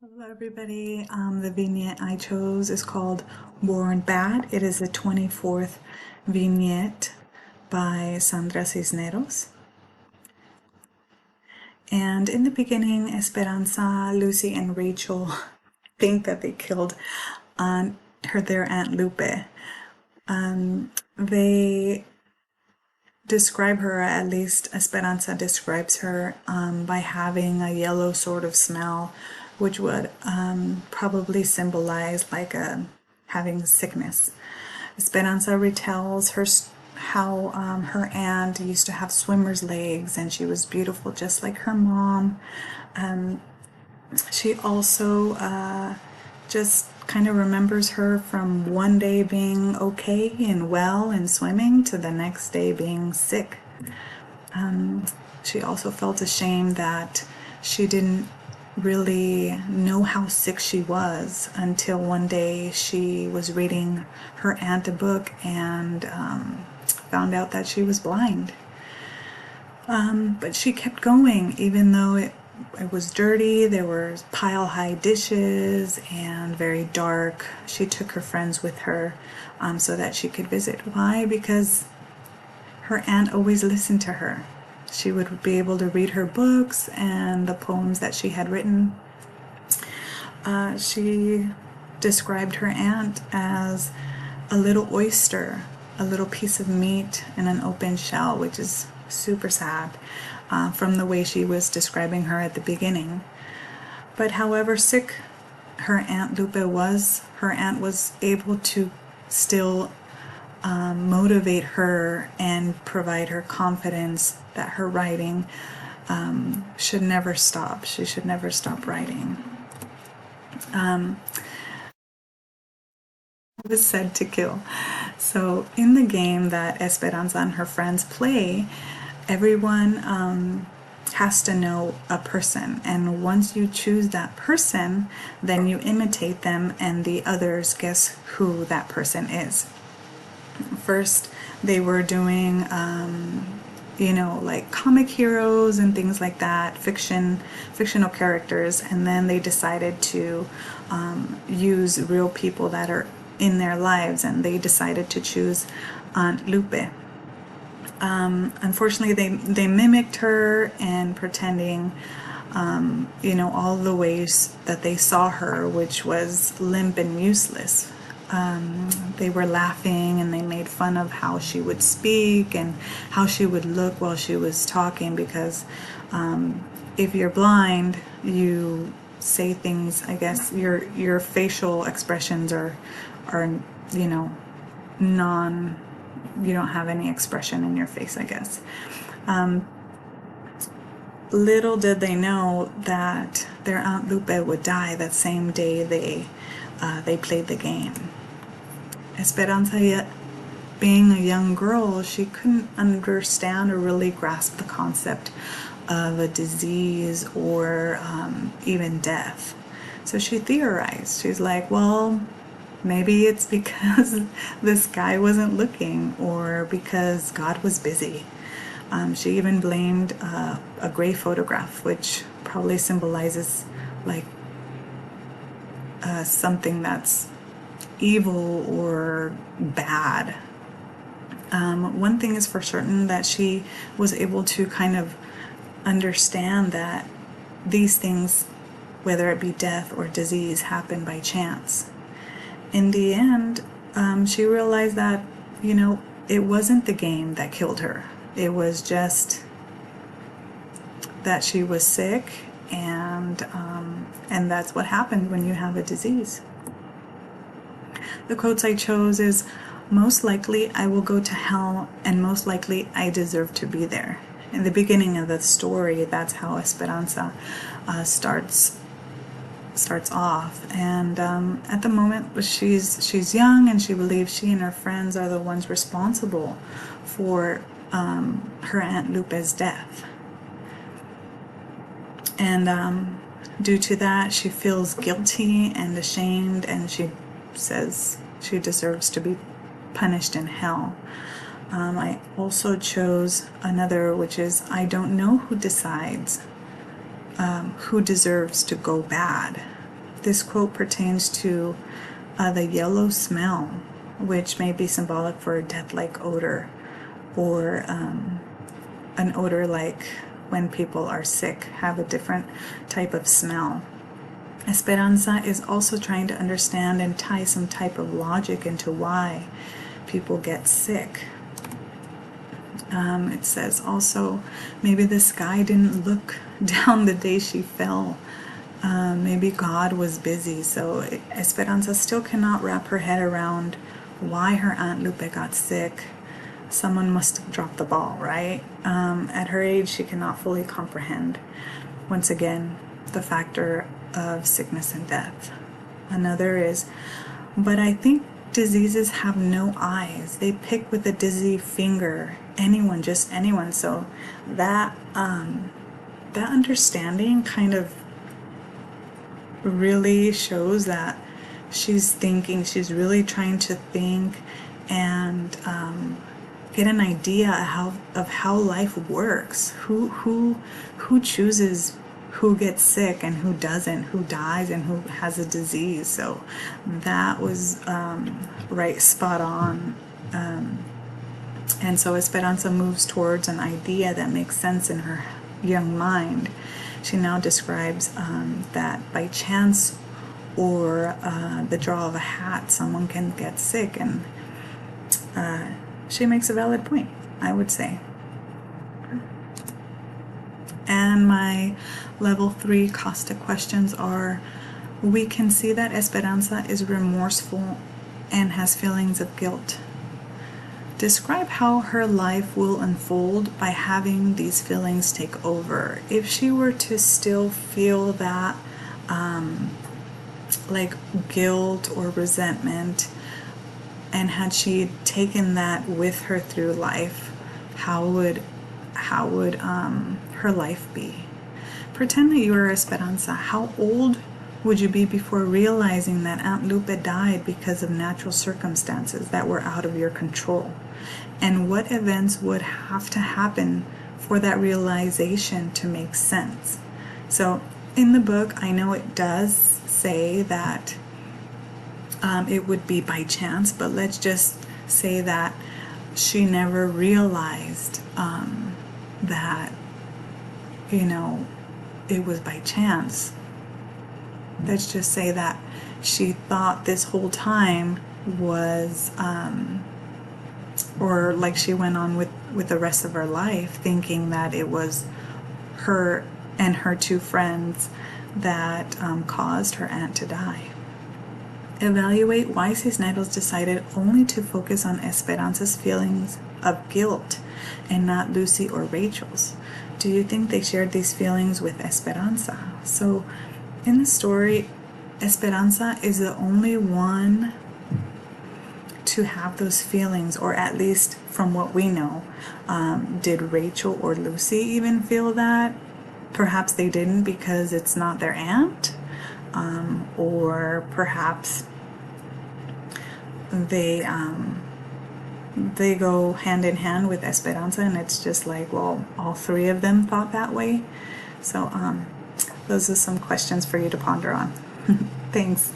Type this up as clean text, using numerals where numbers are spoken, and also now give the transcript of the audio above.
Hello everybody. The vignette I chose is called Born Bad. It is the 24th vignette by Sandra Cisneros. And in the beginning, Esperanza, Lucy, and Rachel think that they killed their Aunt Lupe. They describe her, at least Esperanza describes her, by having a yellow sort of smell, which would probably symbolize like having sickness. Esperanza retells how her aunt used to have swimmer's legs and she was beautiful just like her mom. She also just kind of remembers her from one day being okay and well and swimming to the next day being sick. She also felt ashamed that she didn't really know how sick she was until one day she was reading her aunt a book and found out that she was blind. But she kept going even though it was dirty, there were pile-high dishes and very dark. She took her friends with her so that she could visit. Why? Because her aunt always listened to her. She would be able to read her books and the poems that she had written. She described her aunt as a little oyster, a little piece of meat in an open shell, which is super sad from the way she was describing her at the beginning. But however sick her Aunt Lupe was, her aunt was able to still motivate her and provide her confidence that her writing should never stop. She should never stop writing. It was said to kill. So in the game that Esperanza and her friends play, everyone has to know a person, and once you choose that person, then you imitate them and the others guess who that person is. First they were doing like comic heroes and things like that, fictional characters, and then they decided to use real people that are in their lives, and they decided to choose Aunt Lupe. Unfortunately, they mimicked her and pretending, all the ways that they saw her, which was limp and useless. They were laughing and they made fun of how she would speak and how she would look while she was talking, because if you're blind, you say things, I guess your facial expressions are non, you don't have any expression in your face, I guess. Little did they know that their Aunt Lupe would die that same day they played the game. Esperanza, being a young girl, she couldn't understand or really grasp the concept of a disease or even death. So she theorized. She's like, well, maybe it's because this guy wasn't looking, or because God was busy. She even blamed a gray photograph, which probably symbolizes like something that's evil or bad. One thing is for certain, that she was able to kind of understand that these things, whether it be death or disease, happen by chance. In the end, she realized that, it wasn't the game that killed her. It was just that she was sick, and that's what happened when you have a disease. The quotes I chose is, most likely I will go to hell, and most likely I deserve to be there. In the beginning of the story, that's how Esperanza starts off, and at the moment she's young, and she believes she and her friends are the ones responsible for her Aunt Lupe's death, and due to that she feels guilty and ashamed, and she says she deserves to be punished in hell. I also chose another, which is, I don't know who decides who deserves to go bad. This quote pertains to the yellow smell, which may be symbolic for a death-like odor, or an odor like when people are sick, have a different type of smell. Esperanza is also trying to understand and tie some type of logic into why people get sick. It says also, maybe the sky didn't look down the day she fell. Maybe God was busy. So Esperanza still cannot wrap her head around why her Aunt Lupe got sick. Someone must have dropped the ball, right? At her age, she cannot fully comprehend, once again, the factor of sickness and death. Another is, but I think diseases have no eyes. They pick with a dizzy finger. Anyone, just anyone. So that understanding kind of really shows that she's really trying to think and get an idea of how life works. Who chooses who gets sick and who doesn't, who dies and who has a disease. So that was right, spot on. And so Esperanza moves towards an idea that makes sense in her young mind. She now describes that by chance or the draw of a hat, someone can get sick, and she makes a valid point, I would say. And my level 3 caustic questions are, we can see that Esperanza is remorseful and has feelings of guilt. Describe how her life will unfold by having these feelings take over. If she were to still feel that like guilt or resentment, and had she taken that with her through life, how would her life be? Pretend that you are Esperanza. How old would you be before realizing that Aunt Lupe died because of natural circumstances that were out of your control? And what events would have to happen for that realization to make sense? So in the book, I know it does say that it would be by chance, but let's just say that she never realized that, it was by chance. Let's just say that she thought this whole time was, or like she went on with the rest of her life thinking that it was her and her 2 friends that caused her aunt to die. Evaluate why Cisneros decided only to focus on Esperanza's feelings of guilt and not Lucy or Rachel's. Do you think they shared these feelings with Esperanza? So in the story, Esperanza is the only one to have those feelings, or at least from what we know. Did Rachel or Lucy even feel that? Perhaps they didn't because it's not their aunt, or perhaps they go hand in hand with Esperanza, and it's just like, well, all 3 of them thought that way. So those are some questions for you to ponder on. Thanks.